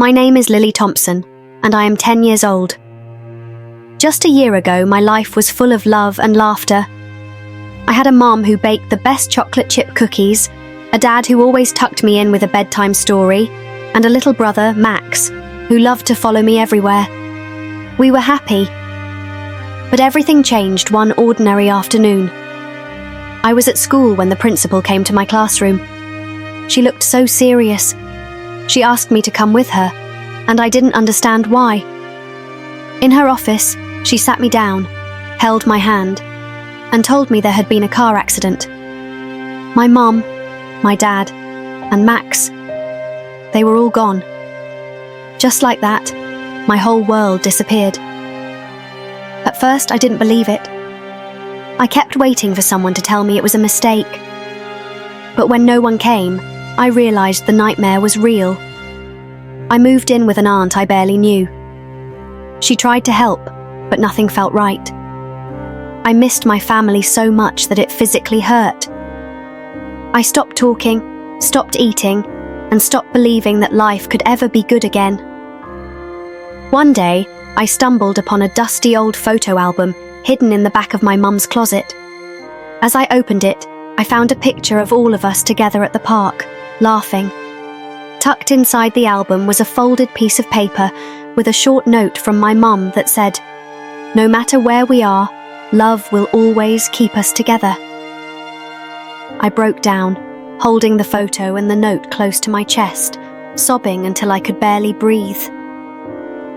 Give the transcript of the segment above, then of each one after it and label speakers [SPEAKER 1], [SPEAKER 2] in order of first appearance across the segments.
[SPEAKER 1] My name is Lily Thompson, and I am 10 years old. Just a year ago, my life was full of love and laughter. I had a mom who baked the best chocolate chip cookies, a dad who always tucked me in with a bedtime story, and a little brother, Max, who loved to follow me everywhere. We were happy. But everything changed one ordinary afternoon. I was at school when the principal came to my classroom. She looked so serious. She asked me to come with her, and I didn't understand why. In her office, she sat me down, held my hand, and told me there had been a car accident. My mom, my dad, and Max, they were all gone. Just like that, my whole world disappeared. At first, I didn't believe it. I kept waiting for someone to tell me it was a mistake. But when no one came, I realized the nightmare was real. I moved in with an aunt I barely knew. She tried to help, but nothing felt right. I missed my family so much that it physically hurt. I stopped talking, stopped eating, and stopped believing that life could ever be good again. One day, I stumbled upon a dusty old photo album hidden in the back of my mum's closet. As I opened it, I found a picture of all of us together at the park, laughing. Tucked inside the album was a folded piece of paper with a short note from my mum that said, "No matter where we are, love will always keep us together." I broke down, holding the photo and the note close to my chest, sobbing until I could barely breathe.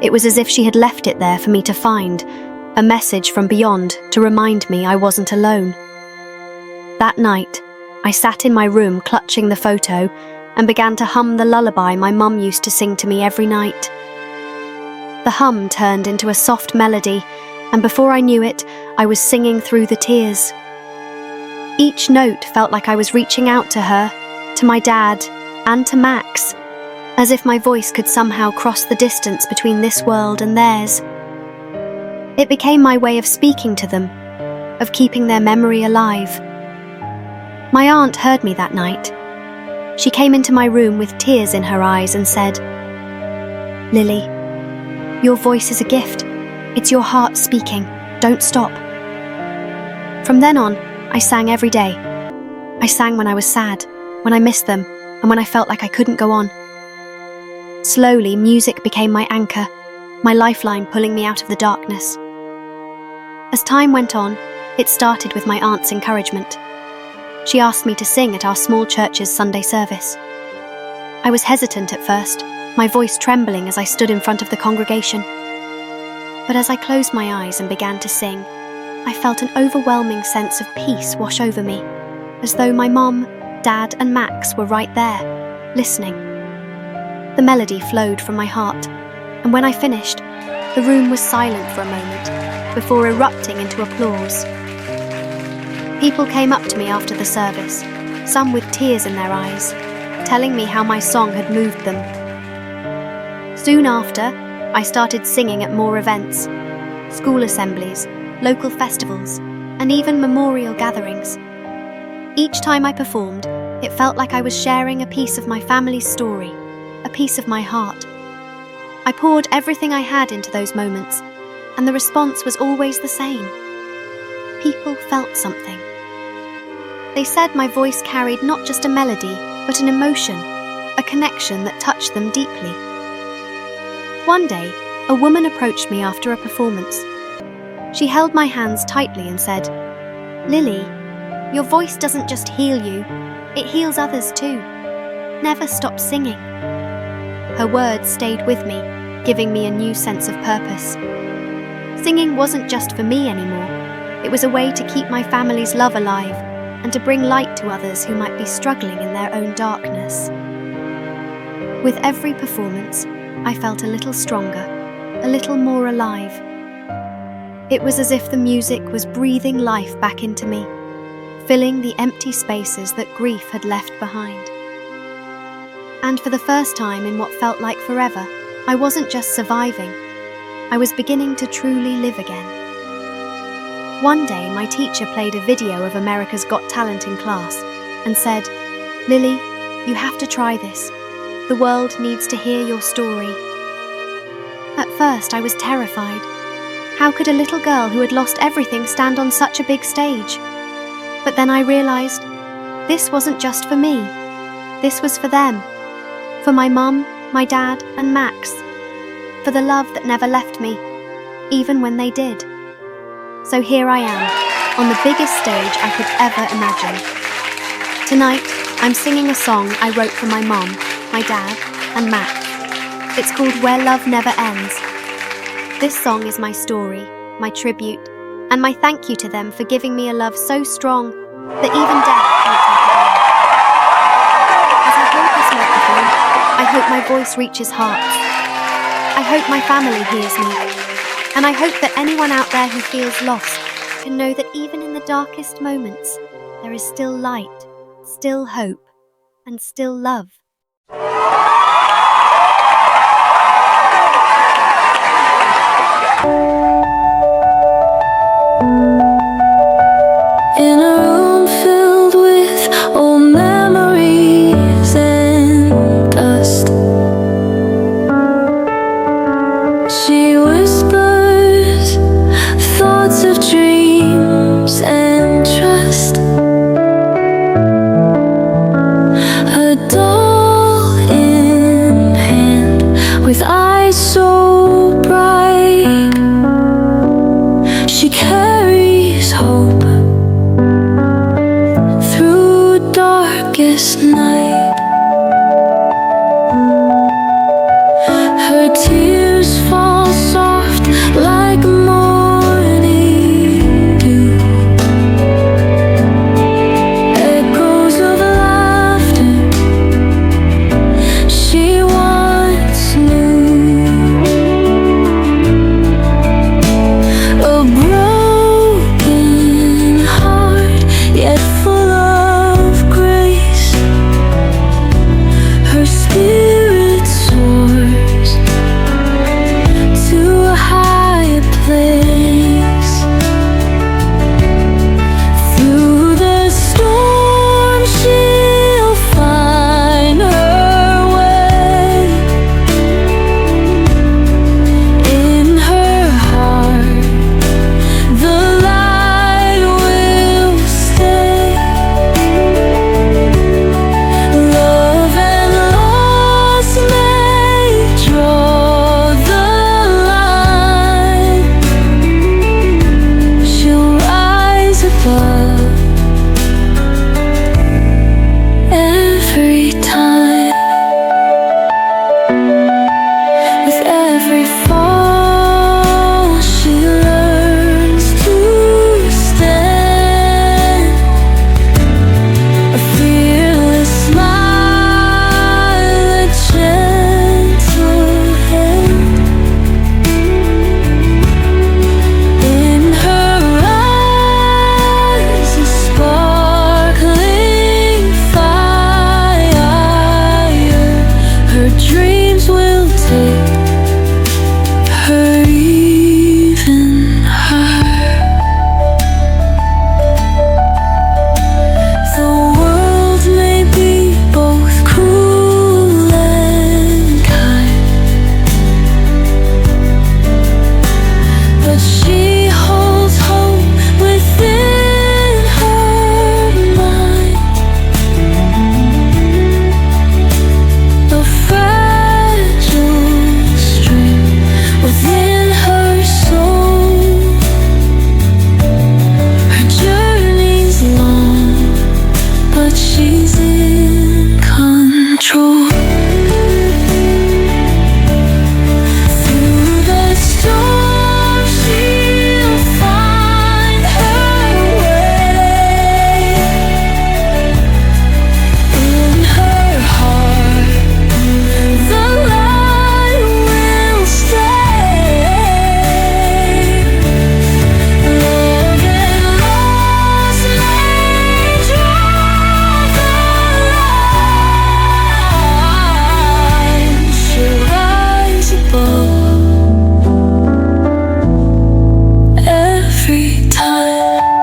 [SPEAKER 1] It was as if she had left it there for me to find, a message from beyond to remind me I wasn't alone. That night, I sat in my room clutching the photo and began to hum the lullaby my mum used to sing to me every night. The hum turned into a soft melody, and before I knew it, I was singing through the tears. Each note felt like I was reaching out to her, to my dad, and to Max, as if my voice could somehow cross the distance between this world and theirs. It became my way of speaking to them, of keeping their memory alive. My aunt heard me that night. She came into my room with tears in her eyes and said, "Lily, your voice is a gift. It's your heart speaking. Don't stop." From then on, I sang every day. I sang when I was sad, when I missed them, and when I felt like I couldn't go on. Slowly, music became my anchor, my lifeline pulling me out of the darkness. As time went on, it started with my aunt's encouragement. She asked me to sing at our small church's Sunday service. I was hesitant at first, my voice trembling as I stood in front of the congregation. But as I closed my eyes and began to sing, I felt an overwhelming sense of peace wash over me, as though my mom, dad, and Max were right there, listening. The melody flowed from my heart, and when I finished, the room was silent for a moment, before erupting into applause. People came up to me after the service, some with tears in their eyes, telling me how my song had moved them. Soon after, I started singing at more events, school assemblies, local festivals, and even memorial gatherings. Each time I performed, it felt like I was sharing a piece of my family's story, a piece of my heart. I poured everything I had into those moments, and the response was always the same. People felt something. They said my voice carried not just a melody, but an emotion, a connection that touched them deeply. One day, a woman approached me after a performance. She held my hands tightly and said, "Lily, your voice doesn't just heal you, it heals others too. Never stop singing." Her words stayed with me, giving me a new sense of purpose. Singing wasn't just for me anymore. It was a way to keep my family's love alive and to bring light to others who might be struggling in their own darkness. With every performance, I felt a little stronger, a little more alive. It was as if the music was breathing life back into me, filling the empty spaces that grief had left behind. And for the first time in what felt like forever, I wasn't just surviving, I was beginning to truly live again. One day, my teacher played a video of America's Got Talent in class and said, "Lily, you have to try this. The world needs to hear your story. At first, I was terrified. How could a little girl who had lost everything stand on such a big stage? But then I realized this wasn't just for me. This was for them. For my mum, my dad, and Max. For the love that never left me, even when they did. So here I am, on the biggest stage I could ever imagine. Tonight, I'm singing a song I wrote for my mum, my dad, and Max. It's called Where Love Never Ends. This song is my story, my tribute, and my thank you to them for giving me a love so strong that even death can't take it away. As I hold this microphone, I hope my voice reaches hearts. I hope my family hears me. And I hope that anyone out there who feels lost can know that even in the darkest moments, there is still light, still hope, and still love.
[SPEAKER 2] In a room filled with old memories and dust, she whispers thoughts of dreams and trust. A doll in hand with eyes so bright, she carries hope through darkest night. Her tears fall soft like morning dew, echoes of laughter she once knew. A broken heart, yet full of grace. Her spirit soars to a higher place. Through the storm she'll find her way. In her heart the light will stay. Love and loss may draw the line. She'll rise above every time. With every fall, she learns to stand. A fearless smile, a gentle hand. In her eyes, a sparkling fire. Her dreams will take her even higher. The world may be both cruel and kind, but she holds hope within her mind. A fragile string within her soul. Her journey's long, but she's in control. Through the storm she'll find her way. In her heart the light will stay. Love and loss may draw the line. She'll rise above every time.